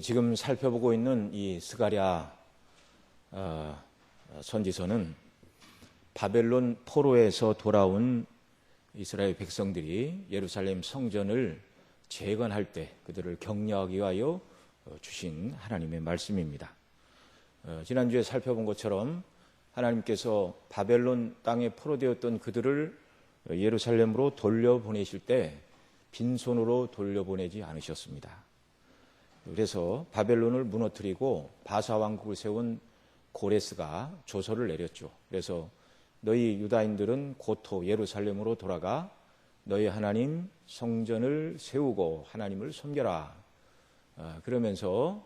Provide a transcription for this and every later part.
지금 살펴보고 있는 이 스가랴 선지서는 바벨론 포로에서 돌아온 이스라엘 백성들이 예루살렘 성전을 재건할 때 그들을 격려하기 위하여 주신 하나님의 말씀입니다. 지난주에 살펴본 것처럼 하나님께서 바벨론 땅에 포로되었던 그들을 예루살렘으로 돌려보내실 때 빈손으로 돌려보내지 않으셨습니다. 그래서 바벨론을 무너뜨리고 바사 왕국을 세운 고레스가 조서를 내렸죠. 그래서 너희 유다인들은 고토 예루살렘으로 돌아가 너희 하나님 성전을 세우고 하나님을 섬겨라. 그러면서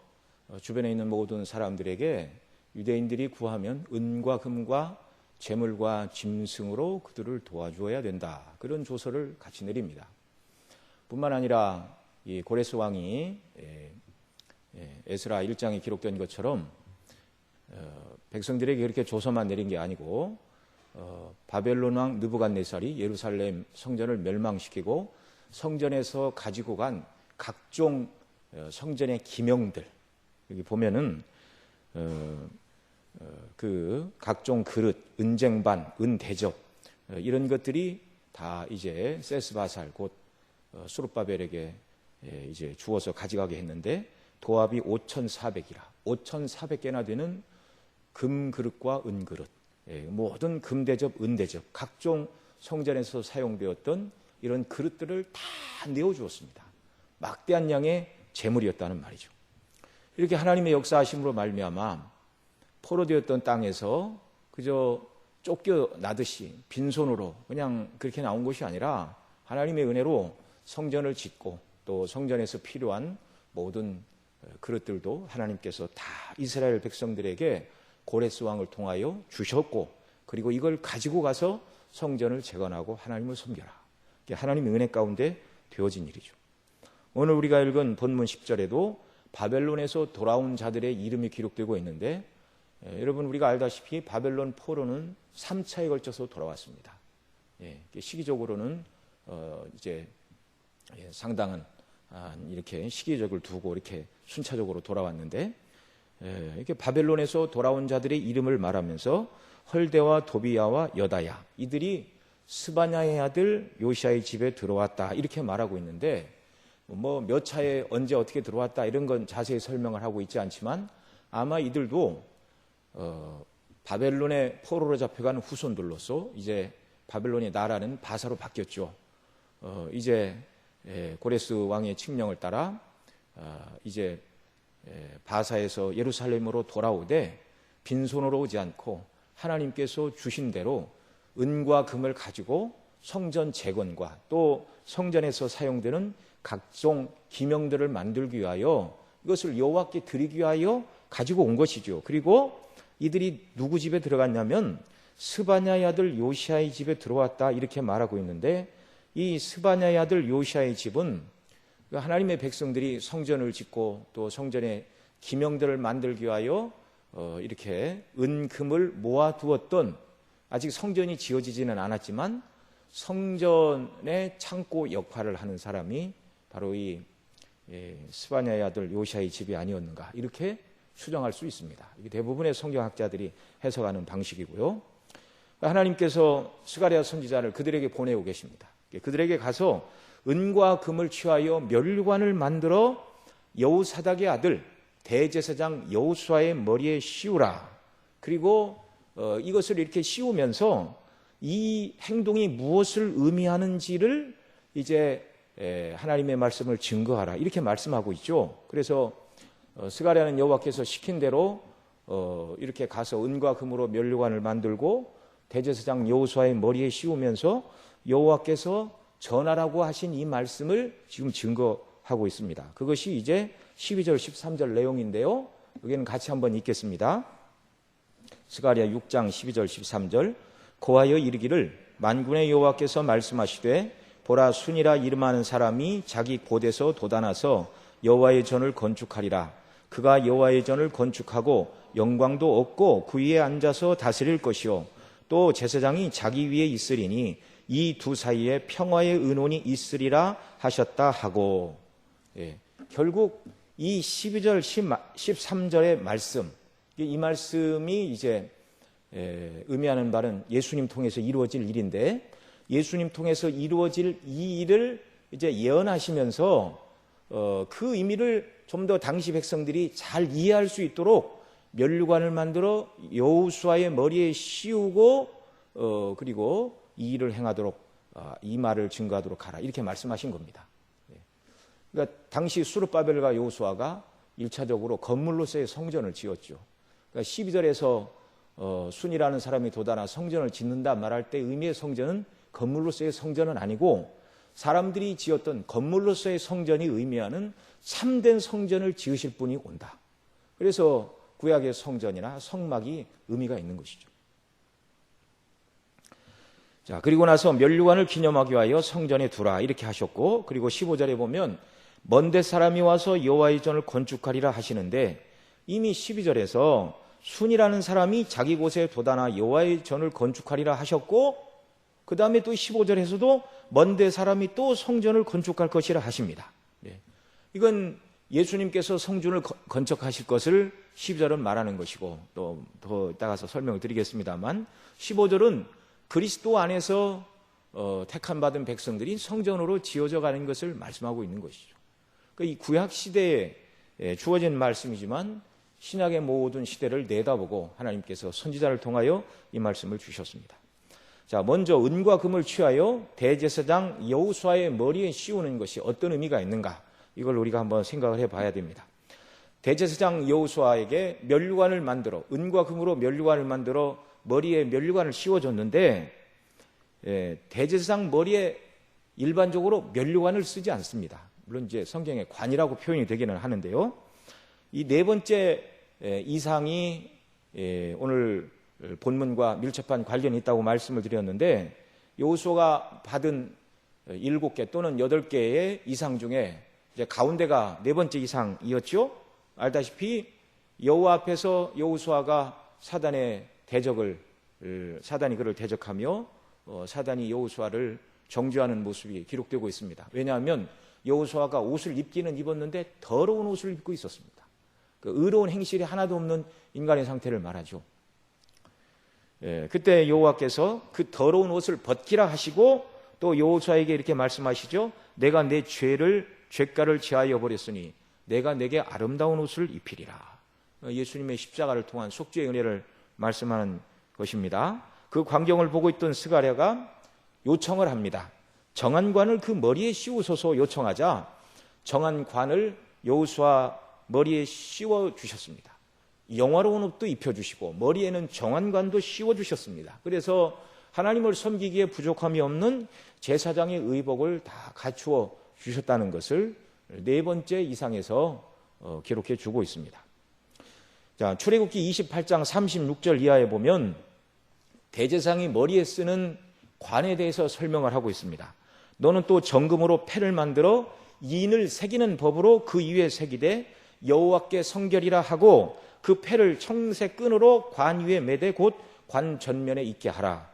주변에 있는 모든 사람들에게 유대인들이 구하면 은과 금과 재물과 짐승으로 그들을 도와주어야 된다. 그런 조서를 같이 내립니다. 뿐만 아니라 이 고레스 왕이 에스라 1장에 기록된 것처럼 백성들에게 그렇게 조서만 내린 게 아니고 바벨론 왕 느부갓네살이 예루살렘 성전을 멸망시키고 성전에서 가지고 간 각종 성전의 기명들, 여기 보면은 그 각종 그릇, 은쟁반, 은대접 이런 것들이 다 이제 세스바살 곧 수룹바벨에게 이제 주어서 가져가게 했는데 도합이 5,400이라 5,400개나 되는 금그릇과 은그릇, 모든 금대접, 은대접, 각종 성전에서 사용되었던 이런 그릇들을 다 내어주었습니다. 막대한 양의 재물이었다는 말이죠. 이렇게 하나님의 역사하심으로 말미암아 포로되었던 땅에서 그저 쫓겨나듯이 빈손으로 그냥 그렇게 나온 것이 아니라 하나님의 은혜로 성전을 짓고 또 성전에서 필요한 모든 그릇들도 하나님께서 다 이스라엘 백성들에게 고레스 왕을 통하여 주셨고, 그리고 이걸 가지고 가서 성전을 재건하고 하나님을 섬겨라. 이게 하나님의 은혜 가운데 되어진 일이죠. 오늘 우리가 읽은 본문 10절에도 바벨론에서 돌아온 자들의 이름이 기록되고 있는데, 여러분 우리가 알다시피 바벨론 포로는 3차에 걸쳐서 돌아왔습니다. 시기적으로는 이제 상당한 이렇게 시기적을 두고 이렇게 순차적으로 돌아왔는데, 이렇게 바벨론에서 돌아온 자들의 이름을 말하면서 헐데와 도비야와 여다야, 이들이 스바냐의 아들 요시아의 집에 들어왔다 이렇게 말하고 있는데, 뭐 몇 차에 언제 어떻게 들어왔다 이런 건 자세히 설명을 하고 있지 않지만 아마 이들도 바벨론의 포로로 잡혀간 후손들로서 이제 바벨론의 나라는 바사로 바뀌었죠. 이제 고레스 왕의 칙령을 따라 이제 바사에서 예루살렘으로 돌아오되 빈손으로 오지 않고 하나님께서 주신 대로 은과 금을 가지고 성전 재건과 또 성전에서 사용되는 각종 기명들을 만들기 위하여 이것을 여호와께 드리기 위하여 가지고 온 것이죠. 그리고 이들이 누구 집에 들어갔냐면 스바냐의 아들 요시아의 집에 들어왔다 이렇게 말하고 있는데, 이 스바냐의 아들 요시아의 집은 하나님의 백성들이 성전을 짓고 또 성전의 기명들을 만들기 위하여 이렇게 은금을 모아두었던, 아직 성전이 지어지지는 않았지만 성전의 창고 역할을 하는 사람이 바로 이 스바냐의 아들 요시아의 집이 아니었는가 이렇게 추정할 수 있습니다. 이게 대부분의 성경학자들이 해석하는 방식이고요. 하나님께서 스가랴 선지자를 그들에게 보내고 계십니다. 그들에게 가서 은과 금을 취하여 멸관을 만들어 여호사닥의 아들 대제사장 여호수아의 머리에 씌우라. 그리고 이것을 이렇게 씌우면서 이 행동이 무엇을 의미하는지를 이제 하나님의 말씀을 증거하라 이렇게 말씀하고 있죠. 그래서 스가랴는 여호와께서 시킨 대로 이렇게 가서 은과 금으로 멸관을 만들고 대제사장 여호수아의 머리에 씌우면서 여호와께서 전하라고 하신 이 말씀을 지금 증거하고 있습니다. 그것이 이제 12절 13절 내용인데요. 여기는 같이 한번 읽겠습니다. 스가랴 6장 12절 13절. 고하여 이르기를 만군의 여호와께서 말씀하시되 보라, 순이라 이름하는 사람이 자기 곳에서 돋아나서 여호와의 전을 건축하리라. 그가 여호와의 전을 건축하고 영광도 얻고 그 위에 앉아서 다스릴 것이요 또 제사장이 자기 위에 있으리니 이 두 사이에 평화의 은원이 있으리라 하셨다 하고, 결국 이 12절, 13절의 말씀, 이 말씀이 이제 의미하는 바는 예수님 통해서 이루어질 일인데, 예수님 통해서 이루어질 이 일을 이제 예언하시면서 그 의미를 좀 더 당시 백성들이 잘 이해할 수 있도록 면류관을 만들어 여호수아의 머리에 씌우고 그리고 이 일을 행하도록 이 말을 증거하도록 하라, 이렇게 말씀하신 겁니다. 그러니까 당시 스룹바벨과 여호수아가 1차적으로 건물로서의 성전을 지었죠. 그러니까 12절에서 순이라는 사람이 도단하 성전을 짓는다 말할 때 의미의 성전은 건물로서의 성전은 아니고 사람들이 지었던 건물로서의 성전이 의미하는 참된 성전을 지으실 분이 온다. 그래서 구약의 성전이나 성막이 의미가 있는 것이죠. 자, 그리고 나서 면류관을 기념하기 위하여 성전에 두라, 이렇게 하셨고, 그리고 15절에 보면 먼데 사람이 와서 여호와의 전을 건축하리라 하시는데, 이미 12절에서 순이라는 사람이 자기 곳에 도단하 여호와의 전을 건축하리라 하셨고, 그 다음에 또 15절에서도 먼데 사람이 또 성전을 건축할 것이라 하십니다. 이건 예수님께서 성전을 건축하실 것을 12절은 말하는 것이고, 또 더 따라서 설명을 드리겠습니다만, 15절은 그리스도 안에서 택함 받은 백성들이 성전으로 지어져 가는 것을 말씀하고 있는 것이죠. 이 구약 시대에 주어진 말씀이지만 신약의 모든 시대를 내다보고 하나님께서 선지자를 통하여 이 말씀을 주셨습니다. 자, 먼저 은과 금을 취하여 대제사장 여호수아의 머리에 씌우는 것이 어떤 의미가 있는가, 이걸 우리가 한번 생각을 해봐야 됩니다. 대제사장 여호수아에게 면류관을 만들어, 은과 금으로 면류관을 만들어 머리에 면류관을 씌워줬는데, 대제사장 머리에 일반적으로 면류관을 쓰지 않습니다. 물론 이제 성경에 관이라고 표현이 되기는 하는데요. 이 네 번째 이상이 오늘 본문과 밀접한 관련이 있다고 말씀을 드렸는데, 여호수아가 받은 7개 또는 8개의 이상 중에 이제 가운데가 네 번째 이상이었죠. 알다시피 여호와 앞에서 여호수아가 사단이 그를 대적하며 사단이 여호수아를 정죄하는 모습이 기록되고 있습니다. 왜냐하면 여호수아가 옷을 입기는 입었는데 더러운 옷을 입고 있었습니다. 그 의로운 행실이 하나도 없는 인간의 상태를 말하죠. 그때 여호와께서 그 더러운 옷을 벗기라 하시고, 또 여호수아에게 이렇게 말씀하시죠. 내가 내 죄가를 제하여 버렸으니 내가 내게 아름다운 옷을 입히리라. 예수님의 십자가를 통한 속죄의 은혜를 말씀하는 것입니다. 그 광경을 보고 있던 스가랴가 요청을 합니다. 정한 관을 그 머리에 씌우소서 요청하자 정한 관을 여호수아 머리에 씌워 주셨습니다. 영화로운 옷도 입혀주시고 머리에는 정한 관도 씌워 주셨습니다. 그래서 하나님을 섬기기에 부족함이 없는 제사장의 의복을 다 갖추어 주셨다는 것을 네 번째 이상에서 기록해 주고 있습니다. 자, 출애굽기 28장 36절 이하에 보면 대제사장이 머리에 쓰는 관에 대해서 설명을 하고 있습니다. 너는 또 정금으로 패를 만들어 인을 새기는 법으로 그 위에 새기되 여호와께 성결이라 하고 그 패를 청색 끈으로 관 위에 매되 곧 관 전면에 있게 하라.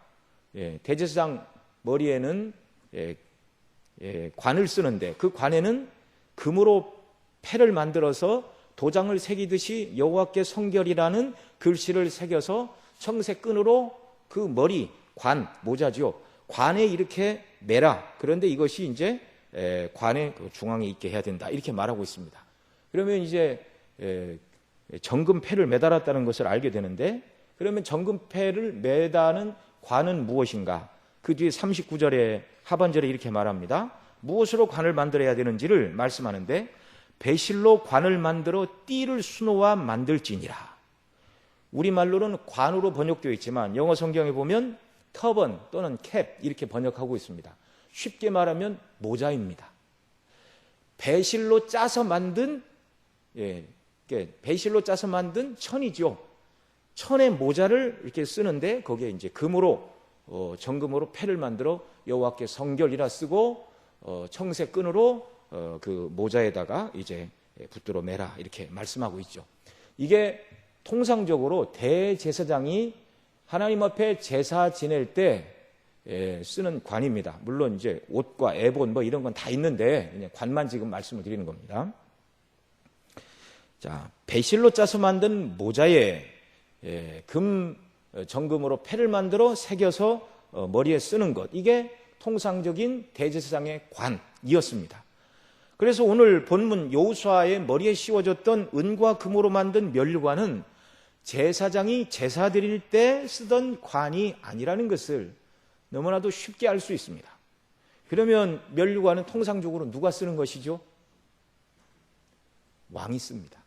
대제사장 머리에는 관을 쓰는데 그 관에는 금으로 패를 만들어서 도장을 새기듯이 여호와께 성결이라는 글씨를 새겨서 청색 끈으로 그 머리, 관, 모자죠. 관에 이렇게 매라. 그런데 이것이 이제 관의 중앙에 있게 해야 된다. 이렇게 말하고 있습니다. 그러면 이제 정금패를 매달았다는 것을 알게 되는데, 그러면 정금패를 매다는 관은 무엇인가? 그 뒤에 39절에 하반절에 이렇게 말합니다. 무엇으로 관을 만들어야 되는지를 말씀하는데, 배실로 관을 만들어 띠를 수놓아 만들지니라. 우리말로는 관으로 번역되어 있지만 영어 성경에 보면 터번 또는 캡 이렇게 번역하고 있습니다. 쉽게 말하면 모자입니다. 배실로 짜서 만든 배실로 짜서 만든 천이죠. 천의 모자를 이렇게 쓰는데 거기에 이제 금으로 정금으로 패를 만들어 여호와께 성결이라 쓰고 청색 끈으로 그 모자에다가 이제 붙들어 매라 이렇게 말씀하고 있죠. 이게 통상적으로 대제사장이 하나님 앞에 제사 지낼 때 쓰는 관입니다. 물론 이제 옷과 에본 뭐 이런 건 다 있는데 그냥 관만 지금 말씀을 드리는 겁니다. 자, 배실로 짜서 만든 모자에 금 정금으로 패를 만들어 새겨서 머리에 쓰는 것, 이게 통상적인 대제사장의 관이었습니다. 그래서 오늘 본문 여호수아의 머리에 씌워졌던 은과 금으로 만든 면류관은 제사장이 제사 드릴 때 쓰던 관이 아니라는 것을 너무나도 쉽게 알 수 있습니다. 그러면 면류관은 통상적으로 누가 쓰는 것이죠? 왕이 씁니다.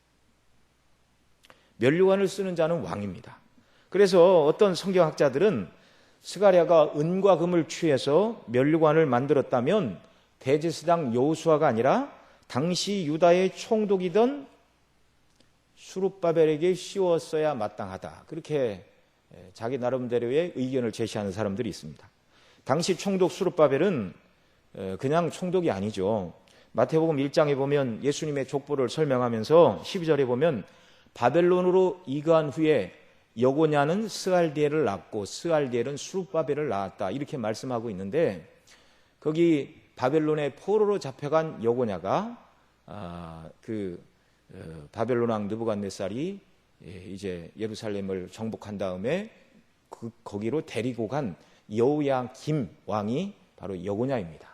면류관을 쓰는 자는 왕입니다. 그래서 어떤 성경학자들은 스가랴가 은과 금을 취해서 면류관을 만들었다면 대제사장 여호수아가 아니라 당시 유다의 총독이던 수룹바벨에게 씌웠어야 마땅하다. 그렇게 자기 나름대로의 의견을 제시하는 사람들이 있습니다. 당시 총독 수룹바벨은 그냥 총독이 아니죠. 마태복음 1장에 보면 예수님의 족보를 설명하면서 12절에 보면 바벨론으로 이거한 후에 여고냐는 스알디엘을 낳고 스알디엘은 수룹바벨을 낳았다. 이렇게 말씀하고 있는데 거기 바벨론의 포로로 잡혀간 여고냐가 바벨론 왕 느부갓네살이 이제 예루살렘을 정복한 다음에 거기로 데리고 간 여호야김 왕이 바로 여고냐입니다.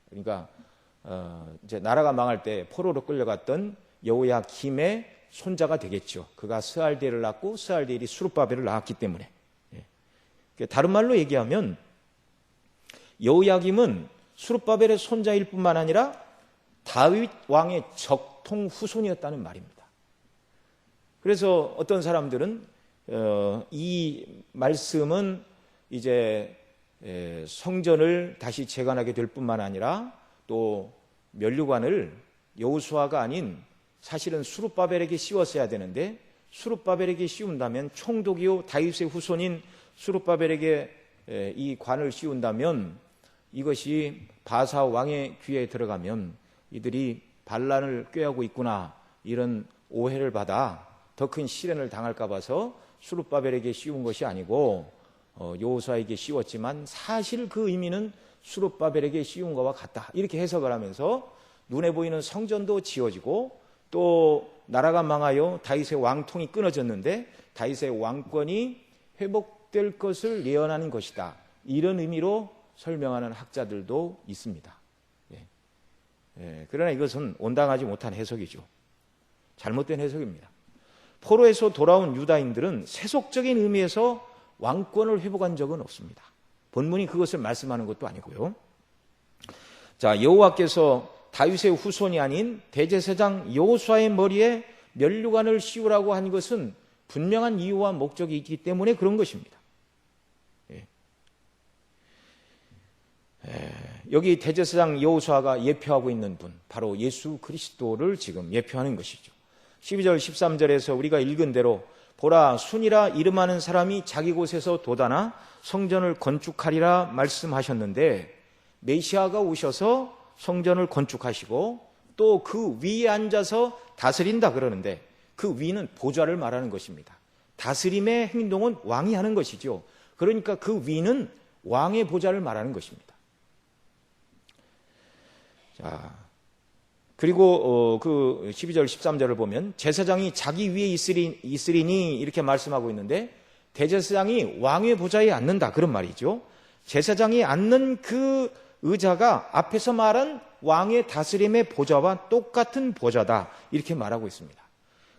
그러니까 이제 나라가 망할 때 포로로 끌려갔던 여호야김의 손자가 되겠죠. 그가 스알디엘을 낳고 스알디엘이 수룹바벨을 낳았기 때문에. 다른 말로 얘기하면 여호야김은 수룹바벨의 손자일 뿐만 아니라 다윗 왕의 적통 후손이었다는 말입니다. 그래서 어떤 사람들은 이 말씀은 이제 성전을 다시 재건하게 될 뿐만 아니라 또 면류관을 여호수아가 아닌 사실은 수룹바벨에게 씌웠어야 되는데 수룹바벨에게 씌운다면 총독이요 다윗의 후손인 수룹바벨에게 이 관을 씌운다면 이것이 바사 왕의 귀에 들어가면 이들이 반란을 꾀하고 있구나 이런 오해를 받아 더 큰 시련을 당할까 봐서 수룹바벨에게 씌운 것이 아니고 여호수아에게 씌웠지만 사실 그 의미는 수룹바벨에게 씌운 것과 같다. 이렇게 해석을 하면서 눈에 보이는 성전도 지어지고 또 나라가 망하여 다윗의 왕통이 끊어졌는데 다윗의 왕권이 회복될 것을 예언하는 것이다. 이런 의미로 설명하는 학자들도 있습니다. 그러나 이것은 온당하지 못한 해석이죠. 잘못된 해석입니다. 포로에서 돌아온 유다인들은 세속적인 의미에서 왕권을 회복한 적은 없습니다. 본문이 그것을 말씀하는 것도 아니고요. 자, 여호와께서 다윗의 후손이 아닌 대제사장 여호수아의 머리에 면류관을 씌우라고 한 것은 분명한 이유와 목적이 있기 때문에 그런 것입니다. 여기 대제사장 여호수아가 예표하고 있는 분, 바로 예수 그리스도를 지금 예표하는 것이죠. 12절 13절에서 우리가 읽은 대로 보라 순이라 이름하는 사람이 자기 곳에서 돋아나 성전을 건축하리라 말씀하셨는데 메시아가 오셔서 성전을 건축하시고 또 그 위에 앉아서 다스린다 그러는데 그 위는 보좌를 말하는 것입니다. 다스림의 행동은 왕이 하는 것이죠. 그러니까 그 위는 왕의 보좌를 말하는 것입니다. 자, 그리고 그 12절 13절을 보면 제사장이 자기 위에 있으리니 이렇게 말씀하고 있는데 대제사장이 왕의 보좌에 앉는다 그런 말이죠. 제사장이 앉는 그 의자가 앞에서 말한 왕의 다스림의 보좌와 똑같은 보좌다 이렇게 말하고 있습니다.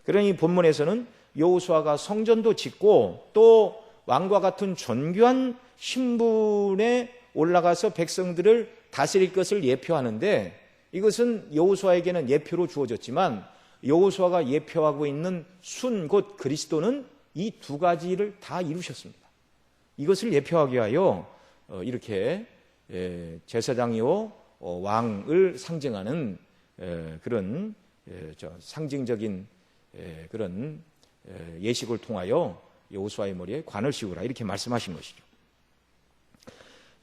그러니 본문에서는 여호수아가 성전도 짓고 또 왕과 같은 존귀한 신분에 올라가서 백성들을 다스릴 것을 예표하는데 이것은 여호수아에게는 예표로 주어졌지만 여호수아가 예표하고 있는 순 곧 그리스도는 이 두 가지를 다 이루셨습니다. 이것을 예표하기 위하여 이렇게 제사장이요 왕을 상징하는 그런 상징적인 그런 예식을 통하여 여호수아의 머리에 관을 씌우라 이렇게 말씀하신 것이죠.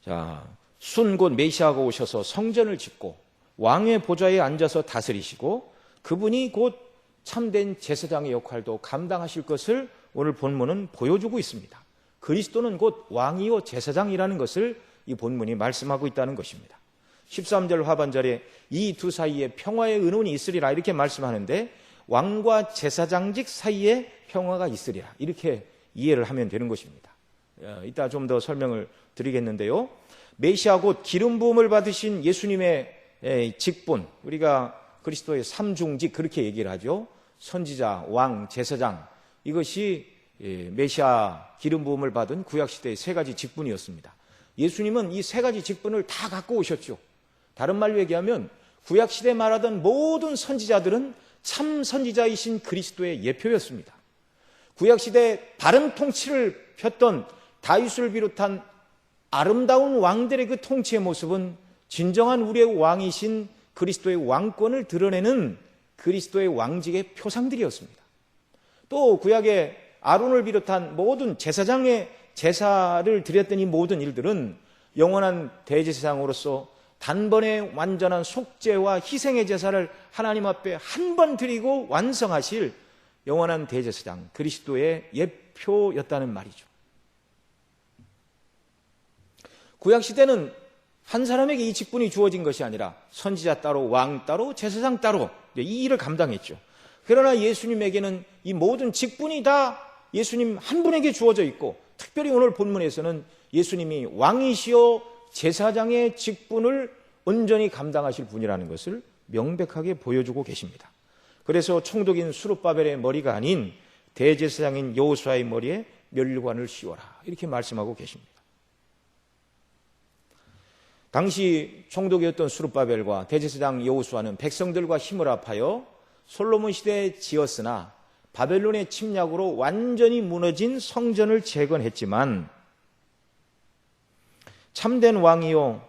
자, 순 곧 메시아가 오셔서 성전을 짓고 왕의 보좌에 앉아서 다스리시고 그분이 곧 참된 제사장의 역할도 감당하실 것을 오늘 본문은 보여주고 있습니다. 그리스도는 곧 왕이요 제사장이라는 것을 이 본문이 말씀하고 있다는 것입니다. 13절 하반절에 이 두 사이에 평화의 은원이 있으리라 이렇게 말씀하는데 왕과 제사장직 사이에 평화가 있으리라. 이렇게 이해를 하면 되는 것입니다. 이따 좀 더 설명을 드리겠는데요. 메시아 곧 기름 부음을 받으신 예수님의 직분, 우리가 그리스도의 삼중직 그렇게 얘기를 하죠. 선지자, 왕, 제사장, 이것이 메시아 기름 부음을 받은 구약시대의 세 가지 직분이었습니다. 예수님은 이 세 가지 직분을 다 갖고 오셨죠. 다른 말로 얘기하면 구약시대에 말하던 모든 선지자들은 참 선지자이신 그리스도의 예표였습니다. 구약시대에 바른 통치를 폈던 다윗을 비롯한 아름다운 왕들의 그 통치의 모습은 진정한 우리의 왕이신 그리스도의 왕권을 드러내는 그리스도의 왕직의 표상들이었습니다. 또 구약의 아론을 비롯한 모든 제사장의 제사를 드렸던 이 모든 일들은 영원한 대제사장으로서 단번에 완전한 속죄와 희생의 제사를 하나님 앞에 한 번 드리고 완성하실 영원한 대제사장 그리스도의 예표였다는 말이죠. 구약시대는 한 사람에게 이 직분이 주어진 것이 아니라 선지자 따로, 왕 따로, 제사장 따로 이 일을 감당했죠. 그러나 예수님에게는 이 모든 직분이 다 예수님 한 분에게 주어져 있고, 특별히 오늘 본문에서는 예수님이 왕이시여 제사장의 직분을 온전히 감당하실 분이라는 것을 명백하게 보여주고 계십니다. 그래서 총독인 수룹바벨의 머리가 아닌 대제사장인 여호수아의 머리에 멸관을 씌워라, 이렇게 말씀하고 계십니다. 당시 총독이었던 수룹바벨과 대제사장 여호수아는 백성들과 힘을 합하여 솔로몬 시대에 지었으나 바벨론의 침략으로 완전히 무너진 성전을 재건했지만, 참된 왕이요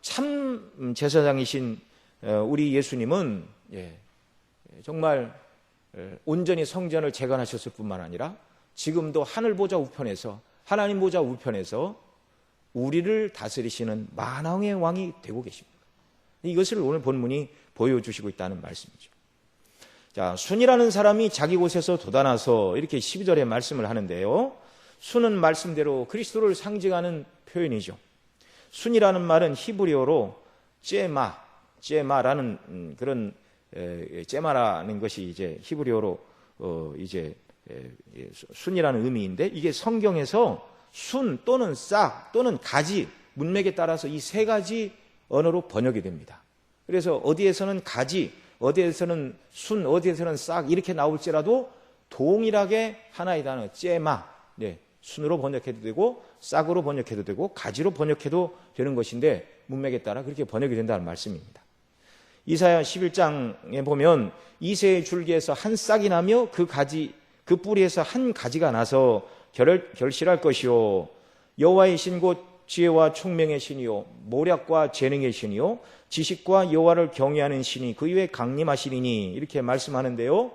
참 제사장이신 우리 예수님은 정말 온전히 성전을 재건하셨을 뿐만 아니라 지금도 하늘 보좌 우편에서, 하나님 보좌 우편에서 우리를 다스리시는 만왕의 왕이 되고 계십니다. 이것을 오늘 본문이 보여주시고 있다는 말씀이죠. 자, 순이라는 사람이 자기 곳에서 돋아나서 이렇게 12절에 말씀을 하는데요. 순은 말씀대로 그리스도를 상징하는 표현이죠. 순이라는 말은 히브리어로 째마라는 그런 째마라는 것이 이제 히브리어로 순이라는 의미인데, 이게 성경에서 순 또는 싹 또는 가지, 문맥에 따라서 이 세 가지 언어로 번역이 됩니다. 그래서 어디에서는 가지, 어디에서는 순, 어디에서는 싹 이렇게 나올지라도 동일하게 하나의 단어 째마, 순으로 번역해도 되고 싹으로 번역해도 되고 가지로 번역해도 되는 것인데, 문맥에 따라 그렇게 번역이 된다는 말씀입니다. 이사야 11장에 보면 이새의 줄기에서 한 싹이 나며 그 뿌리에서 한 가지가 나서 결실할 것이요, 여호와의 신 곧 지혜와 총명의 신이요 모략과 재능의 신이요 지식과 여호와를 경외하는 신이 그 위에 강림하시리니, 이렇게 말씀하는데요.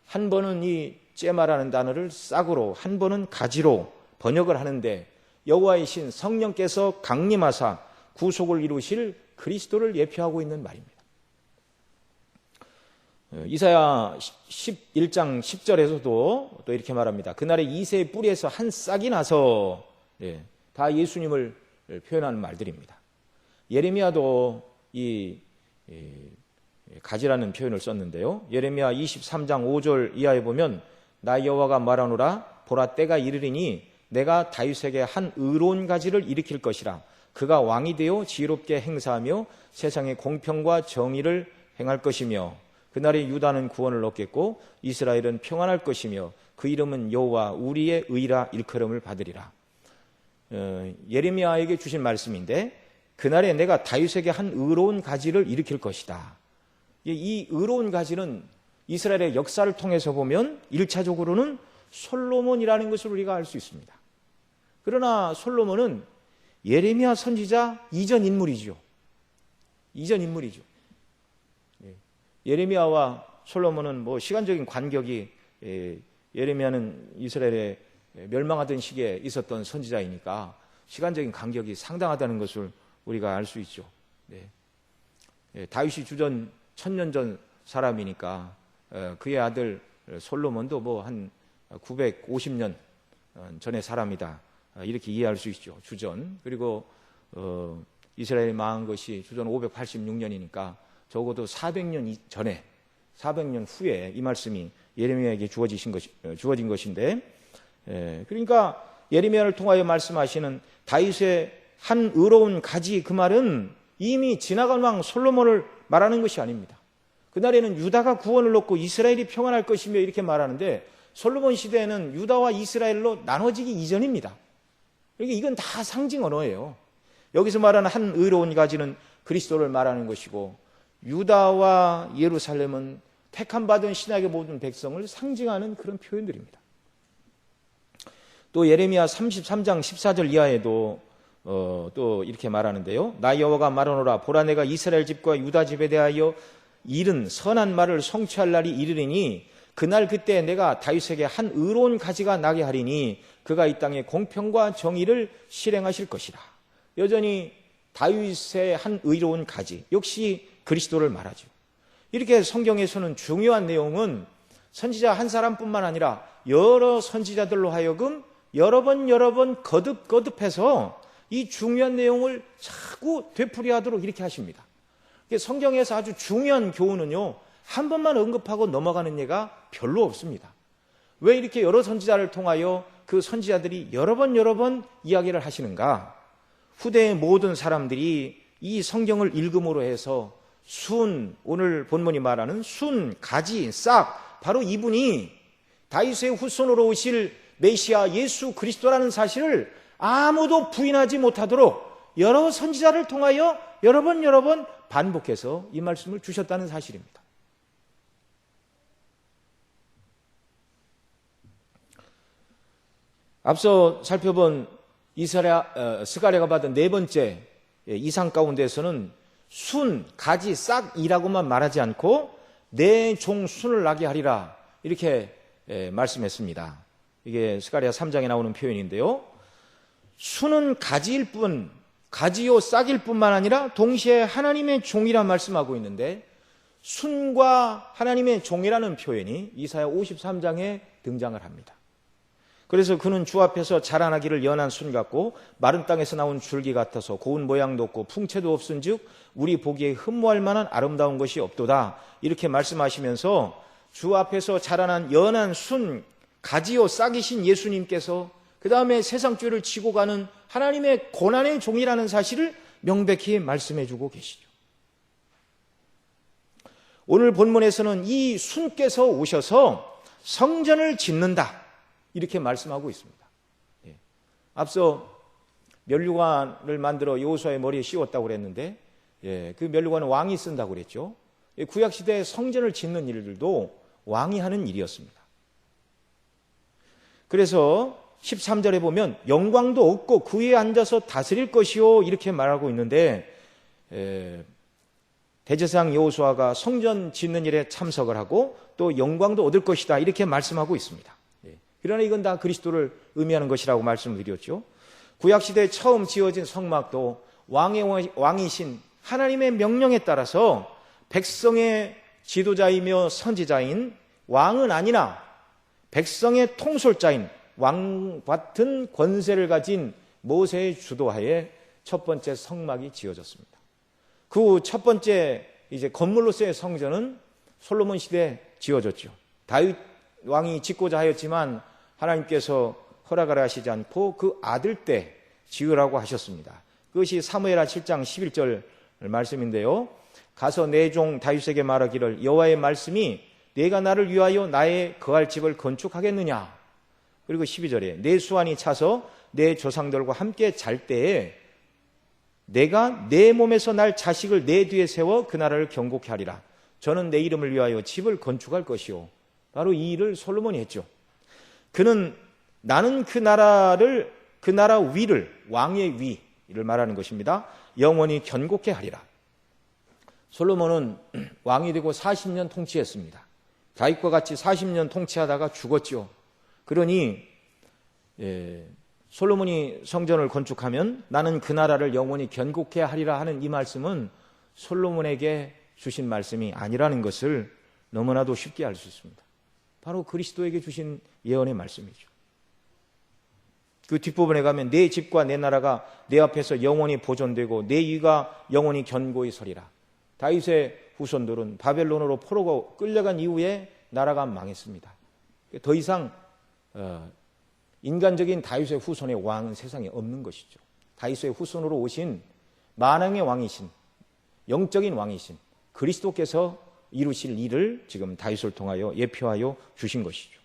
한 번은 이 째마라는 단어를 싹으로, 한 번은 가지로 번역을 하는데, 여호와의 신 성령께서 강림하사 구속을 이루실 그리스도를 예표하고 있는 말입니다. 이사야 11장 10절에서도 또 이렇게 말합니다. 그날에 이새의 뿌리에서 한 싹이 나서, 다 예수님을 표현하는 말들입니다. 예레미야도 이 가지라는 표현을 썼는데요. 예레미야 23장 5절 이하에 보면 나 여호와가 말하노라, 보라 때가 이르리니 내가 다윗에게 한 의로운 가지를 일으킬 것이라. 그가 왕이 되어 지혜롭게 행사하며 세상에 공평과 정의를 행할 것이며, 그날에 유다는 구원을 얻겠고 이스라엘은 평안할 것이며 그 이름은 여호와 우리의 의라 일컬음을 받으리라. 예레미야에게 주신 말씀인데, 그날에 내가 다윗에게 한 의로운 가지를 일으킬 것이다. 이 의로운 가지는 이스라엘의 역사를 통해서 보면 1차적으로는 솔로몬이라는 것을 우리가 알 수 있습니다. 그러나 솔로몬은 예레미야 선지자 이전 인물이죠. 예레미야와 솔로몬은 시간적인 간격이, 예레미야는 이스라엘의 멸망하던 시기에 있었던 선지자이니까 시간적인 간격이 상당하다는 것을 우리가 알 수 있죠. 다윗이 주전 1000년 전 사람이니까 그의 아들 솔로몬도 한 950년 전의 사람이다, 이렇게 이해할 수 있죠. 주전. 그리고 이스라엘이 망한 것이 주전 586년이니까 적어도 400년 전에 400년 후에 이 말씀이 예레미야에게 주어진 것인데, 그러니까 예레미야를 통하여 말씀하시는 다윗의 한 의로운 가지, 그 말은 이미 지나간 왕 솔로몬을 말하는 것이 아닙니다. 그날에는 유다가 구원을 얻고 이스라엘이 평안할 것이며 이렇게 말하는데, 솔로몬 시대에는 유다와 이스라엘로 나눠지기 이전입니다. 그러니까 이건 다 상징 언어예요. 여기서 말하는 한 의로운 가지는 그리스도를 말하는 것이고, 유다와 예루살렘은 택함받은 신약의 모든 백성을 상징하는 그런 표현들입니다. 또 예레미야 33장 14절 이하에도 또 이렇게 말하는데요. 나 여호와가 말하노라. 보라, 내가 이스라엘 집과 유다 집에 대하여 이른 선한 말을 성취할 날이 이르리니 그날 그때 내가 다윗에게 한 의로운 가지가 나게 하리니 그가 이 땅에 공평과 정의를 실행하실 것이라. 여전히 다윗의 한 의로운 가지, 역시 그리스도를 말하죠. 이렇게 성경에서는 중요한 내용은 선지자 한 사람뿐만 아니라 여러 선지자들로 하여금 여러 번 거듭해서 이 중요한 내용을 자꾸 되풀이하도록 이렇게 하십니다. 성경에서 아주 중요한 교훈은요, 한 번만 언급하고 넘어가는 예가 별로 없습니다. 왜 이렇게 여러 선지자를 통하여 그 선지자들이 여러 번 이야기를 하시는가? 후대의 모든 사람들이 이 성경을 읽음으로 해서 오늘 본문이 말하는 가지, 싹, 바로 이분이 다윗의 후손으로 오실 메시아 예수 그리스도라는 사실을 아무도 부인하지 못하도록 여러 선지자를 통하여 여러 번 반복해서 이 말씀을 주셨다는 사실입니다. 앞서 살펴본 스가랴가 받은 네 번째 이상 가운데서는 가지, 싹이라고만 말하지 않고 내 종 순을 나게 하리라, 이렇게 말씀했습니다. 이게 스가랴 3장에 나오는 표현인데요. 순은 가지일 뿐, 가지요 싹일 뿐만 아니라 동시에 하나님의 종이라 말씀하고 있는데, 순과 하나님의 종이라는 표현이 이사야 53장에 등장을 합니다. 그래서 그는 주 앞에서 자라나기를 연한 순 같고 마른 땅에서 나온 줄기 같아서 고운 모양도 없고 풍채도 없은즉 우리 보기에 흠모할 만한 아름다운 것이 없도다, 이렇게 말씀하시면서 주 앞에서 자라난 연한 순, 가지요 싹이신 예수님께서 그 다음에 세상 죄를 지고 가는 하나님의 고난의 종이라는 사실을 명백히 말씀해주고 계시죠. 오늘 본문에서는 이 순께서 오셔서 성전을 짓는다, 이렇게 말씀하고 있습니다. 앞서 면류관을 만들어 여호수아의 머리에 씌웠다고 그랬는데, 그 면류관은 왕이 쓴다고 그랬죠. 구약시대에 성전을 짓는 일들도 왕이 하는 일이었습니다. 그래서 13절에 보면 영광도 없고 그 위에 앉아서 다스릴 것이요, 이렇게 말하고 있는데, 대제사장 여호수아가 성전 짓는 일에 참석을 하고 또 영광도 얻을 것이다, 이렇게 말씀하고 있습니다. 그러나 이건 다 그리스도를 의미하는 것이라고 말씀을 드렸죠. 구약시대에 처음 지어진 성막도 왕이신 하나님의 명령에 따라서 백성의 지도자이며 선지자인 왕은 아니나 백성의 통솔자인 왕 같은 권세를 가진 모세의 주도하에 첫 번째 성막이 지어졌습니다. 그 첫 번째 건물로서의 성전은 솔로몬 시대에 지어졌죠. 다윗 왕이 짓고자 하였지만 하나님께서 허락을 하시지 않고 그 아들 때 지으라고 하셨습니다. 그것이 사무엘하 7장 11절 말씀인데요. 가서 내 종 다윗에게 말하기를 여호와의 말씀이 내가 나를 위하여 나의 거할 집을 건축하겠느냐. 그리고 12절에 내 수완이 차서 내 조상들과 함께 잘 때에 내가 내 몸에서 날 자식을 내 뒤에 세워 그 나라를 경고케 하리라. 저는 내 이름을 위하여 집을 건축할 것이요. 바로 이 일을 솔로몬이 했죠. 나는 그 나라 위를, 왕의 위를 말하는 것입니다. 영원히 견고케 하리라. 솔로몬은 왕이 되고 40년 통치했습니다. 다윗과 같이 40년 통치하다가 죽었죠. 그러니 솔로몬이 성전을 건축하면 나는 그 나라를 영원히 견고케 하리라 하는 이 말씀은 솔로몬에게 주신 말씀이 아니라는 것을 너무나도 쉽게 알 수 있습니다. 바로 그리스도에게 주신 예언의 말씀이죠. 그 뒷부분에 가면 내 집과 내 나라가 내 앞에서 영원히 보존되고 내 위가 영원히 견고히 서리라. 다윗의 후손들은 바벨론으로 포로가 끌려간 이후에 나라가 망했습니다. 더 이상 인간적인 다윗의 후손의 왕은 세상에 없는 것이죠. 다윗의 후손으로 오신 만왕의 왕이신, 영적인 왕이신 그리스도께서 이루실 일을 지금 다윗을 통하여 예표하여 주신 것이죠.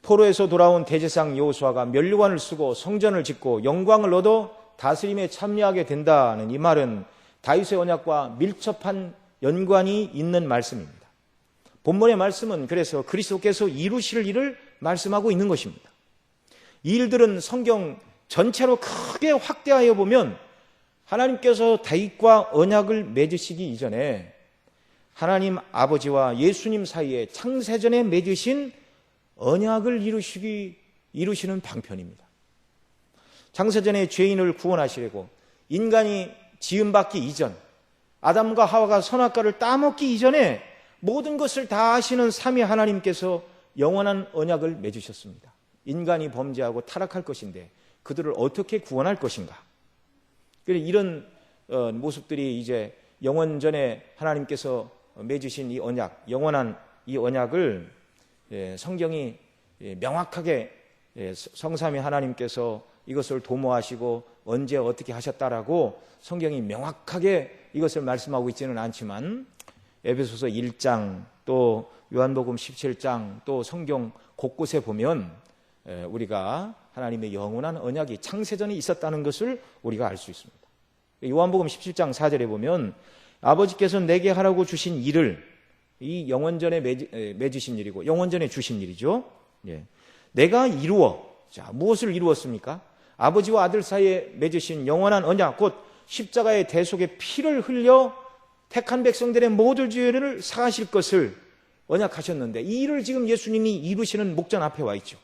포로에서 돌아온 대제사장 여호수아가 면류관을 쓰고 성전을 짓고 영광을 얻어 다스림에 참여하게 된다는 이 말은 다윗의 언약과 밀접한 연관이 있는 말씀입니다. 본문의 말씀은 그래서 그리스도께서 이루실 일을 말씀하고 있는 것입니다. 이 일들은 성경 전체로 크게 확대하여 보면 하나님께서 다윗과 언약을 맺으시기 이전에 하나님 아버지와 예수님 사이에 창세전에 맺으신 언약을 이루시는 방편입니다. 창세전에 죄인을 구원하시려고 인간이 지음받기 이전, 아담과 하와가 선악과를 따먹기 이전에 모든 것을 다 아시는 삼위 하나님께서 영원한 언약을 맺으셨습니다. 인간이 범죄하고 타락할 것인데 그들을 어떻게 구원할 것인가? 이런 모습들이 이제 영원전에 하나님께서 맺으신 이 언약, 영원한 이 언약을 성경이 명확하게 성삼위 하나님께서 이것을 도모하시고 언제 어떻게 하셨다라고 성경이 명확하게 이것을 말씀하고 있지는 않지만 에베소서 1장 또 요한복음 17장 또 성경 곳곳에 보면 우리가 하나님의 영원한 언약이 창세전에 있었다는 것을 우리가 알 수 있습니다. 요한복음 17장 4절에 보면 아버지께서 내게 하라고 주신 일을, 이 영원전에 맺으신 일이고 영원전에 주신 일이죠. 내가 이루어, 자, 무엇을 이루었습니까? 아버지와 아들 사이에 맺으신 영원한 언약, 곧 십자가의 대속의 피를 흘려 택한 백성들의 모든 죄를 사하실 것을 언약하셨는데 이 일을 지금 예수님이 이루시는 목전 앞에 와 있죠.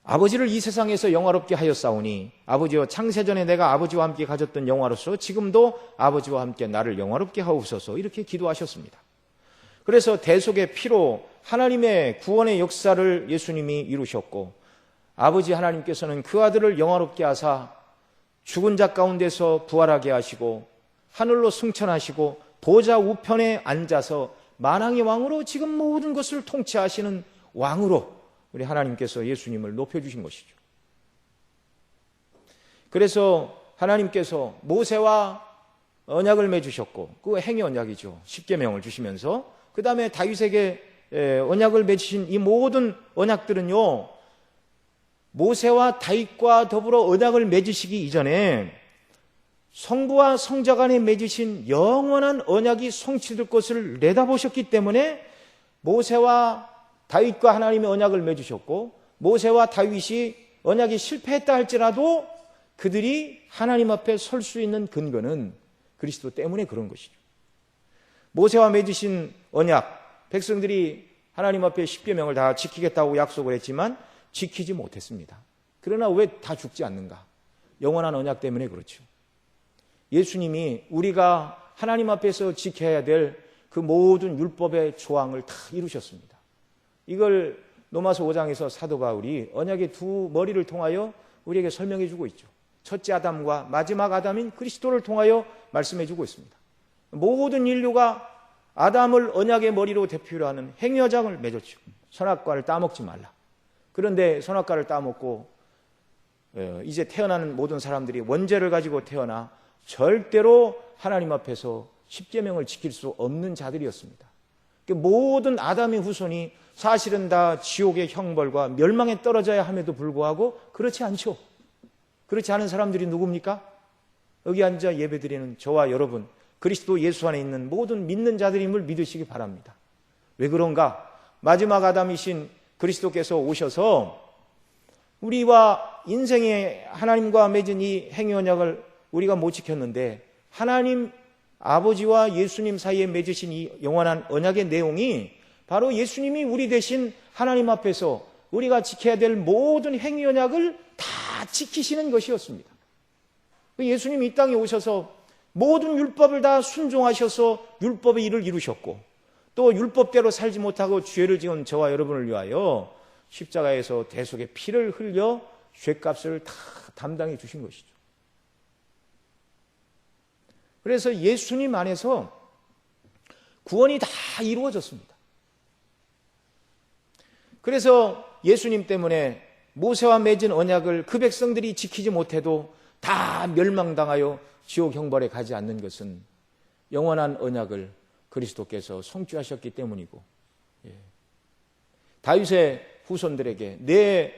아버지를 이 세상에서 영화롭게 하였사오니 아버지와 창세전에 내가 아버지와 함께 가졌던 영화로서 지금도 아버지와 함께 나를 영화롭게 하옵소서, 이렇게 기도하셨습니다. 그래서 대속의 피로 하나님의 구원의 역사를 예수님이 이루셨고 아버지 하나님께서는 그 아들을 영화롭게 하사 죽은 자 가운데서 부활하게 하시고 하늘로 승천하시고 보좌 우편에 앉아서 만왕의 왕으로 지금 모든 것을 통치하시는 왕으로 우리 하나님께서 예수님을 높여주신 것이죠. 그래서 하나님께서 모세와 언약을 맺으셨고 그 행위 언약이죠. 십계명을 주시면서 그 다음에 다윗에게 언약을 맺으신 이 모든 언약들은요, 모세와 다윗과 더불어 언약을 맺으시기 이전에 성부와 성자 간에 맺으신 영원한 언약이 성취될 것을 내다보셨기 때문에 모세와 다윗과 하나님의 언약을 맺으셨고 모세와 다윗이 언약이 실패했다 할지라도 그들이 하나님 앞에 설 수 있는 근거는 그리스도 때문에 그런 것이죠. 모세와 맺으신 언약, 백성들이 하나님 앞에 십계명을 다 지키겠다고 약속을 했지만 지키지 못했습니다. 그러나 왜 다 죽지 않는가? 영원한 언약 때문에 그렇죠. 예수님이 우리가 하나님 앞에서 지켜야 될 그 모든 율법의 조항을 다 이루셨습니다. 이걸 로마서 5장에서 사도 바울이 언약의 두 머리를 통하여 우리에게 설명해 주고 있죠. 첫째 아담과 마지막 아담인 그리스도를 통하여 말씀해 주고 있습니다. 모든 인류가 아담을 언약의 머리로 대표로 하는 행위어장을 맺었죠. 선악과를 따먹지 말라. 그런데 선악과를 따먹고 이제 태어나는 모든 사람들이 원죄를 가지고 태어나 절대로 하나님 앞에서 십계명을 지킬 수 없는 자들이었습니다. 모든 아담의 후손이 사실은 다 지옥의 형벌과 멸망에 떨어져야 함에도 불구하고 그렇지 않죠. 그렇지 않은 사람들이 누굽니까? 여기 앉아 예배드리는 저와 여러분, 그리스도 예수 안에 있는 모든 믿는 자들임을 믿으시기 바랍니다. 왜 그런가? 마지막 아담이신 그리스도께서 오셔서 우리와 인생의 하나님과 맺은 이 행위 언약을 우리가 못 지켰는데 하나님 아버지와 예수님 사이에 맺으신 이 영원한 언약의 내용이 바로 예수님이 우리 대신 하나님 앞에서 우리가 지켜야 될 모든 행위 언약을 다 지키시는 것이었습니다. 예수님이 이 땅에 오셔서 모든 율법을 다 순종하셔서 율법의 일을 이루셨고 또 율법대로 살지 못하고 죄를 지은 저와 여러분을 위하여 십자가에서 대속의 피를 흘려 죄값을 다 담당해 주신 것이죠. 그래서 예수님 안에서 구원이 다 이루어졌습니다. 그래서 예수님 때문에 모세와 맺은 언약을 그 백성들이 지키지 못해도 다 멸망당하여 지옥 형벌에 가지 않는 것은 영원한 언약을 그리스도께서 성취하셨기 때문이고, 다윗의 후손들에게 내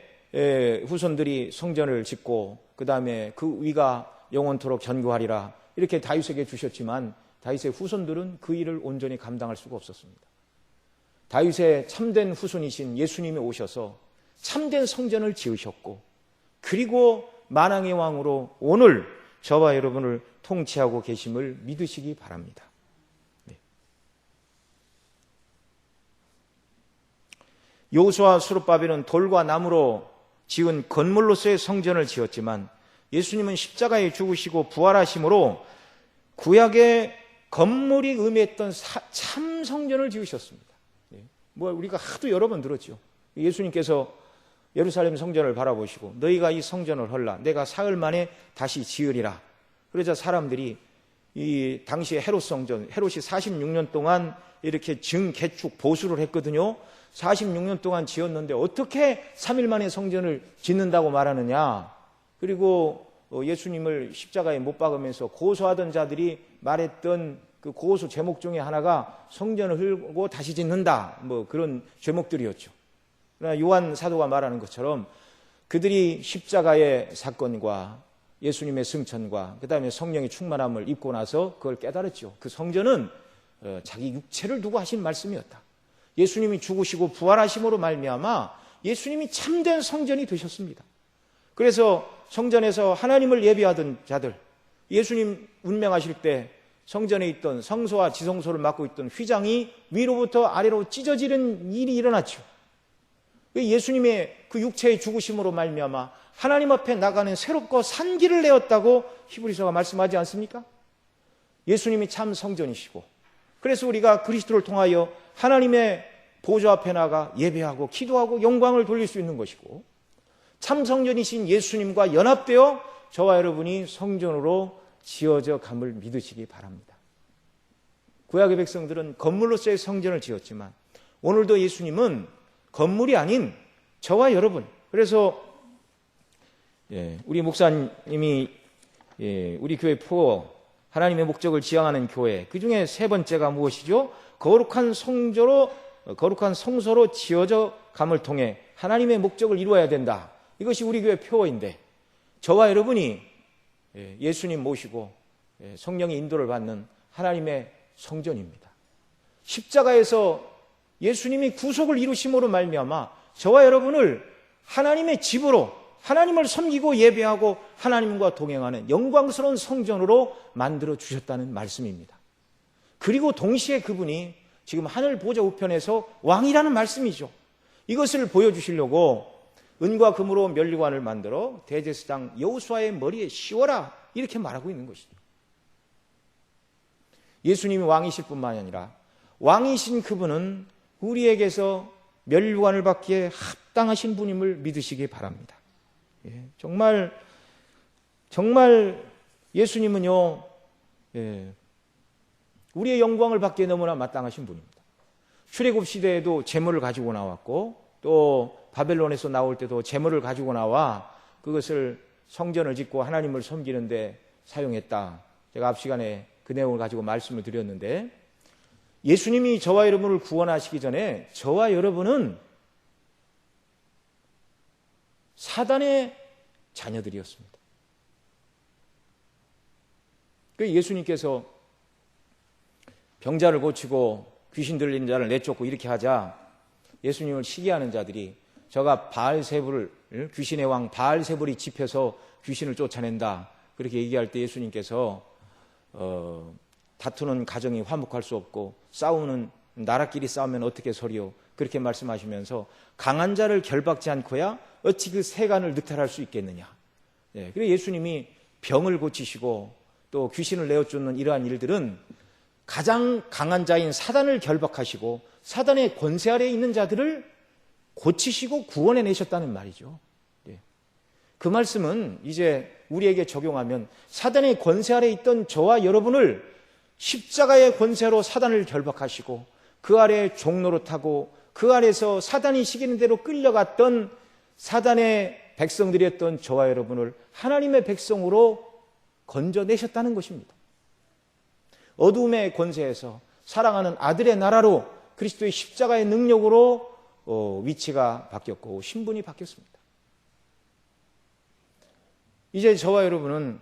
후손들이 성전을 짓고 그 다음에 그 위가 영원토록 견고하리라 이렇게 다윗에게 주셨지만 다윗의 후손들은 그 일을 온전히 감당할 수가 없었습니다. 다윗의 참된 후손이신 예수님이 오셔서 참된 성전을 지으셨고, 그리고 만왕의 왕으로 오늘 저와 여러분을 통치하고 계심을 믿으시기 바랍니다. 여호수아 스룹바벨은 돌과 나무로 지은 건물로서의 성전을 지었지만 예수님은 십자가에 죽으시고 부활하심으로 구약의 건물이 의미했던 참 성전을 지으셨습니다. 우리가 하도 여러 번 들었죠. 예수님께서 예루살렘 성전을 바라보시고 너희가 이 성전을 헐라 내가 사흘 만에 다시 지으리라. 그러자 사람들이 이 당시에 헤롯 성전, 헤롯이 46년 동안 이렇게 증개축 보수를 했거든요. 46년 동안 지었는데 어떻게 3일 만에 성전을 짓는다고 말하느냐. 그리고 예수님을 십자가에 못 박으면서 고소하던 자들이 말했던 그 고소 제목 중에 하나가 성전을 헐고 다시 짓는다, 그런 제목들이었죠. 그러나 요한 사도가 말하는 것처럼 그들이 십자가의 사건과 예수님의 승천과 그 다음에 성령의 충만함을 입고 나서 그걸 깨달았죠. 그 성전은 자기 육체를 두고 하신 말씀이었다. 예수님이 죽으시고 부활하심으로 말미암아 예수님이 참된 성전이 되셨습니다. 그래서 성전에서 하나님을 예배하던 자들, 예수님 운명하실 때 성전에 있던 성소와 지성소를 맡고 있던 휘장이 위로부터 아래로 찢어지는 일이 일어났죠. 예수님의 그 육체의 죽으심으로 말미암아 하나님 앞에 나가는 새롭고 산 길을 내었다고 히브리서가 말씀하지 않습니까? 예수님이 참 성전이시고, 그래서 우리가 그리스도를 통하여 하나님의 보좌 앞에 나가 예배하고 기도하고 영광을 돌릴 수 있는 것이고, 참 성전이신 예수님과 연합되어 저와 여러분이 성전으로 지어져 감을 믿으시기 바랍니다. 구약의 백성들은 건물로서의 성전을 지었지만 오늘도 예수님은 건물이 아닌 저와 여러분, 그래서 우리 목사님이 우리 교회 포 하나님의 목적을 지향하는 교회, 그 중에 세 번째가 무엇이죠? 거룩한 성소로 지어져 감을 통해 하나님의 목적을 이루어야 된다. 이것이 우리 교회 표어인데, 저와 여러분이 예수님 모시고 성령의 인도를 받는 하나님의 성전입니다. 십자가에서 예수님이 구속을 이루심으로 말미암아 저와 여러분을 하나님의 집으로, 하나님을 섬기고 예배하고 하나님과 동행하는 영광스러운 성전으로 만들어 주셨다는 말씀입니다. 그리고 동시에 그분이 지금 하늘 보좌 우편에서 왕이라는 말씀이죠. 이것을 보여주시려고 은과 금으로 면류관을 만들어 대제사장 여호수아의 머리에 씌워라, 이렇게 말하고 있는 것이죠. 예수님이 왕이실 뿐만 아니라 왕이신 그분은 우리에게서 면류관을 받기에 합당하신 분임을 믿으시기 바랍니다. 정말 예수님은요, 우리의 영광을 받기에 너무나 마땅하신 분입니다. 출애굽 시대에도 제물을 가지고 나왔고, 또 바벨론에서 나올 때도 제물을 가지고 나와 그것을 성전을 짓고 하나님을 섬기는데 사용했다. 제가 앞 시간에 그 내용을 가지고 말씀을 드렸는데, 예수님이 저와 여러분을 구원하시기 전에 저와 여러분은 사단의 자녀들이었습니다. 그 예수님께서 병자를 고치고 귀신 들린 자를 내쫓고 이렇게 하자 예수님을 시기하는 자들이 저가 바알세불을, 귀신의 왕 바알세불이 집혀서 귀신을 쫓아낸다, 그렇게 얘기할 때 예수님께서 다투는 가정이 화목할 수 없고 싸우는 나라끼리 싸우면 어떻게 서리요, 그렇게 말씀하시면서 강한 자를 결박지 않고야 어찌 그 세간을 늑탈할 수 있겠느냐. 그래서 예수님이 병을 고치시고 또 귀신을 내어쫓는 이러한 일들은 가장 강한 자인 사단을 결박하시고 사단의 권세 아래에 있는 자들을 고치시고 구원해내셨다는 말이죠. 그 말씀은 이제 우리에게 적용하면 사단의 권세 아래 있던 저와 여러분을 십자가의 권세로 사단을 결박하시고 그 아래 종노릇하고 그 아래서 사단이 시키는 대로 끌려갔던 사단의 백성들이었던 저와 여러분을 하나님의 백성으로 건져내셨다는 것입니다. 어둠의 권세에서 사랑하는 아들의 나라로 그리스도의 십자가의 능력으로 위치가 바뀌었고 신분이 바뀌었습니다. 이제 저와 여러분은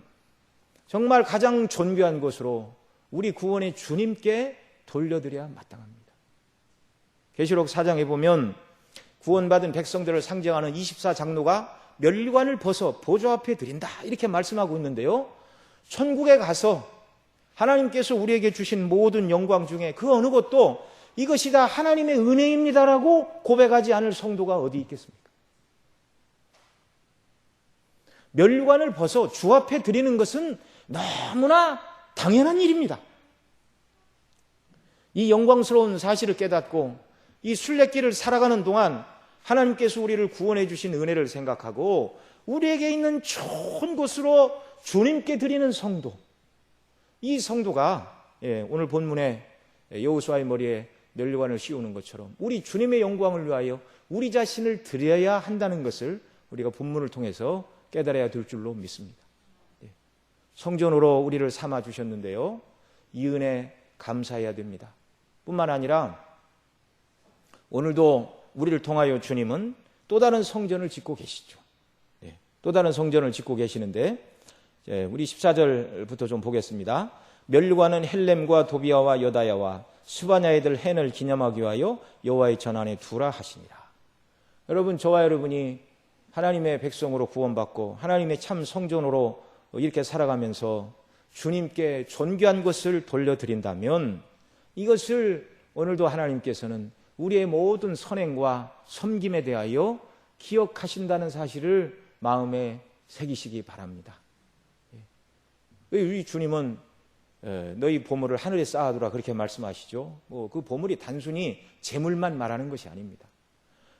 정말 가장 존귀한 것으로 우리 구원의 주님께 돌려드려야 마땅합니다. 계시록 4장에 보면 구원받은 백성들을 상징하는 24장로가 멸관을 벗어 보좌 앞에 드린다 이렇게 말씀하고 있는데요, 천국에 가서 하나님께서 우리에게 주신 모든 영광 중에 그 어느 것도 이것이 다 하나님의 은혜입니다라고 고백하지 않을 성도가 어디 있겠습니까? 멸관을 벗어 주 앞에 드리는 것은 너무나 당연한 일입니다. 이 영광스러운 사실을 깨닫고 이 순례길을 살아가는 동안 하나님께서 우리를 구원해 주신 은혜를 생각하고 우리에게 있는 좋은 것으로 주님께 드리는 성도, 이 성도가 오늘 본문에 여호수아의 머리에 멸관을 씌우는 것처럼 우리 주님의 영광을 위하여 우리 자신을 드려야 한다는 것을 우리가 본문을 통해서 깨달아야 될 줄로 믿습니다. 성전으로 우리를 삼아 주셨는데요, 이 은혜 감사해야 됩니다. 뿐만 아니라 오늘도 우리를 통하여 주님은 또 다른 성전을 짓고 계시죠. 또 다른 성전을 짓고 계시는데 우리 14절부터 좀 보겠습니다. 멸관은 헬렘과 도비아와 여다야와 스바냐의 들 헨을 기념하기 위하여 여호와의 전안에 두라 하시니라. 여러분, 저와 여러분이 하나님의 백성으로 구원받고 하나님의 참 성전으로 이렇게 살아가면서 주님께 존귀한 것을 돌려드린다면 이것을 오늘도 하나님께서는 우리의 모든 선행과 섬김에 대하여 기억하신다는 사실을 마음에 새기시기 바랍니다. 우리 주님은 너희 보물을 하늘에 쌓아두라 그렇게 말씀하시죠. 그 보물이 단순히 재물만 말하는 것이 아닙니다.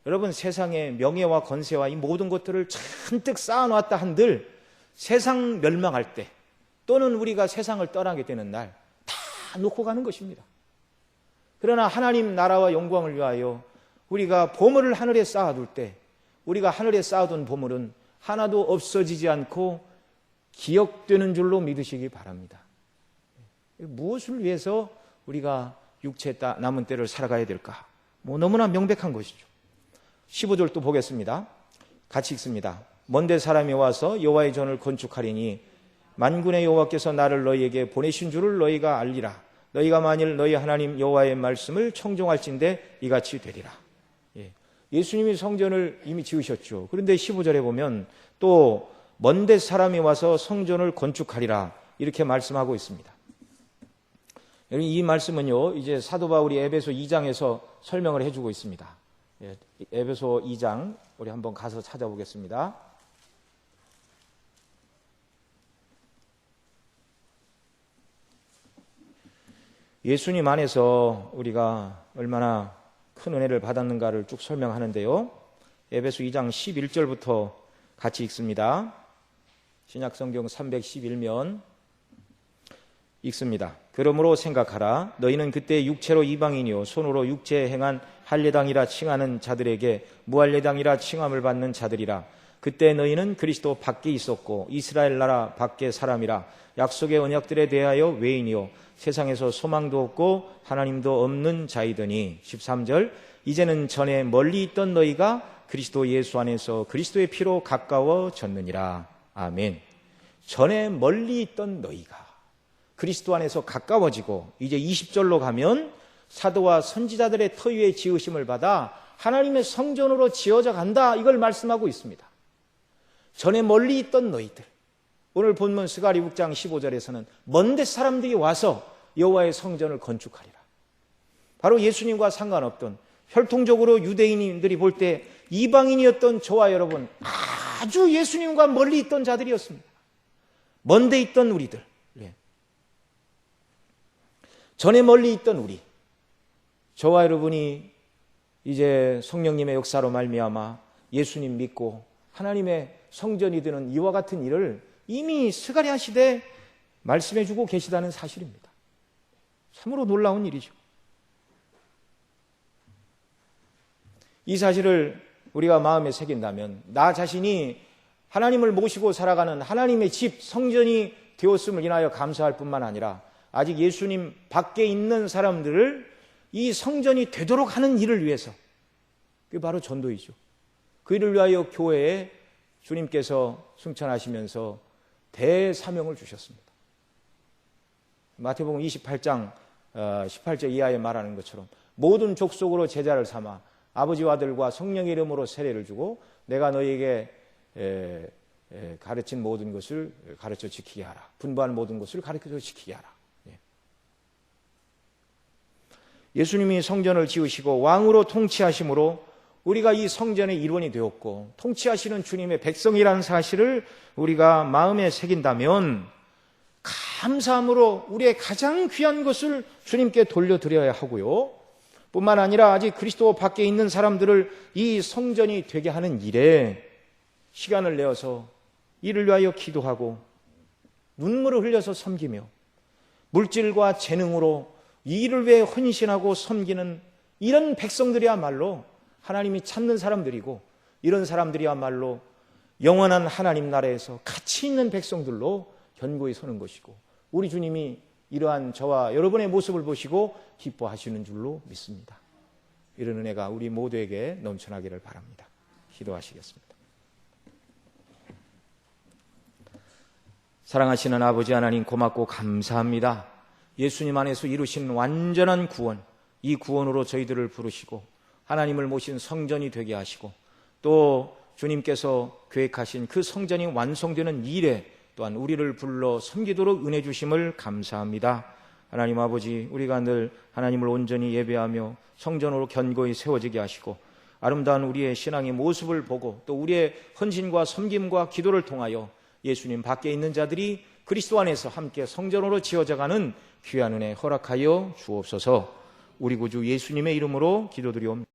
여러분, 세상의 명예와 권세와 이 모든 것들을 잔뜩 쌓아놨다 한들 세상 멸망할 때 또는 우리가 세상을 떠나게 되는 날 다 놓고 가는 것입니다. 그러나 하나님 나라와 영광을 위하여 우리가 보물을 하늘에 쌓아둘 때 우리가 하늘에 쌓아둔 보물은 하나도 없어지지 않고 기억되는 줄로 믿으시기 바랍니다. 무엇을 위해서 우리가 육체의 남은 때를 살아가야 될까? 너무나 명백한 것이죠. 15절 또 보겠습니다. 같이 읽습니다. 먼데 사람이 와서 여호와의 전을 건축하리니 만군의 여호와께서 나를 너희에게 보내신 줄을 너희가 알리라. 너희가 만일 너희 하나님 여호와의 말씀을 청종할진대 이같이 되리라. 예수님이 성전을 이미 지으셨죠. 그런데 15절에 보면 또 먼데 사람이 와서 성전을 건축하리라 이렇게 말씀하고 있습니다. 이 말씀은요, 이제 사도 바울이 에베소 2장에서 설명을 해주고 있습니다. 에베소 2장 우리 한번 가서 찾아보겠습니다. 예수님 안에서 우리가 얼마나 큰 은혜를 받았는가를 쭉 설명하는데요, 에베소 2장 11절부터 같이 읽습니다. 신약성경 311면 읽습니다. 그러므로 생각하라. 너희는 그때 육체로 이방인이요 손으로 육체에 행한 할례당이라 칭하는 자들에게 무할례당이라 칭함을 받는 자들이라. 그때 너희는 그리스도 밖에 있었고 이스라엘 나라 밖의 사람이라. 약속의 언약들에 대하여 외인이요 세상에서 소망도 없고 하나님도 없는 자이더니. 13절 이제는 전에 멀리 있던 너희가 그리스도 예수 안에서 그리스도의 피로 가까워졌느니라. 아멘. 전에 멀리 있던 너희가 그리스도 안에서 가까워지고 이제 20절로 가면 사도와 선지자들의 터 위에 지으심을 받아 하나님의 성전으로 지어져 간다, 이걸 말씀하고 있습니다. 전에 멀리 있던 너희들, 오늘 본문 스가랴 6장 15절에서는 먼데 사람들이 와서 여호와의 성전을 건축하리라. 바로 예수님과 상관없던 혈통적으로 유대인들이 볼 때 이방인이었던 저와 여러분, 아주 예수님과 멀리 있던 자들이었습니다. 먼데 있던 우리들, 전에 멀리 있던 우리, 저와 여러분이 이제 성령님의 역사로 말미암아 예수님 믿고 하나님의 성전이 되는 이와 같은 일을 이미 스가랴 시대에 말씀해 주고 계시다는 사실입니다. 참으로 놀라운 일이죠. 이 사실을 우리가 마음에 새긴다면 나 자신이 하나님을 모시고 살아가는 하나님의 집, 성전이 되었음을 인하여 감사할 뿐만 아니라 아직 예수님 밖에 있는 사람들을 이 성전이 되도록 하는 일을 위해서, 그게 바로 전도이죠. 그 일을 위하여 교회에 주님께서 승천하시면서 대사명을 주셨습니다. 마태복음 28장 18절 이하에 말하는 것처럼 모든 족속으로 제자를 삼아 아버지와 아들과 성령의 이름으로 세례를 주고 내가 너희에게 가르친 모든 것을 가르쳐 지키게 하라. 분부한 모든 것을 가르쳐 지키게 하라. 예수님이 성전을 지으시고 왕으로 통치하심으로 우리가 이 성전의 일원이 되었고 통치하시는 주님의 백성이라는 사실을 우리가 마음에 새긴다면 감사함으로 우리의 가장 귀한 것을 주님께 돌려드려야 하고요. 뿐만 아니라 아직 그리스도 밖에 있는 사람들을 이 성전이 되게 하는 일에 시간을 내어서 이를 위하여 기도하고 눈물을 흘려서 섬기며 물질과 재능으로 이 일을 위해 헌신하고 섬기는 이런 백성들이야말로 하나님이 찾는 사람들이고 이런 사람들이야말로 영원한 하나님 나라에서 가치 있는 백성들로 견고히 서는 것이고 우리 주님이 이러한 저와 여러분의 모습을 보시고 기뻐하시는 줄로 믿습니다. 이런 은혜가 우리 모두에게 넘쳐나기를 바랍니다. 기도하시겠습니다. 사랑하시는 아버지 하나님 고맙고 감사합니다. 예수님 안에서 이루신 완전한 구원, 이 구원으로 저희들을 부르시고 하나님을 모신 성전이 되게 하시고 또 주님께서 계획하신 그 성전이 완성되는 일에 또한 우리를 불러 섬기도록 은혜 주심을 감사합니다. 하나님 아버지, 우리가 늘 하나님을 온전히 예배하며 성전으로 견고히 세워지게 하시고 아름다운 우리의 신앙의 모습을 보고 또 우리의 헌신과 섬김과 기도를 통하여 예수님 밖에 있는 자들이 그리스도 안에서 함께 성전으로 지어져가는 귀한 은혜 허락하여 주옵소서. 우리 구주 예수님의 이름으로 기도드리옵나이다.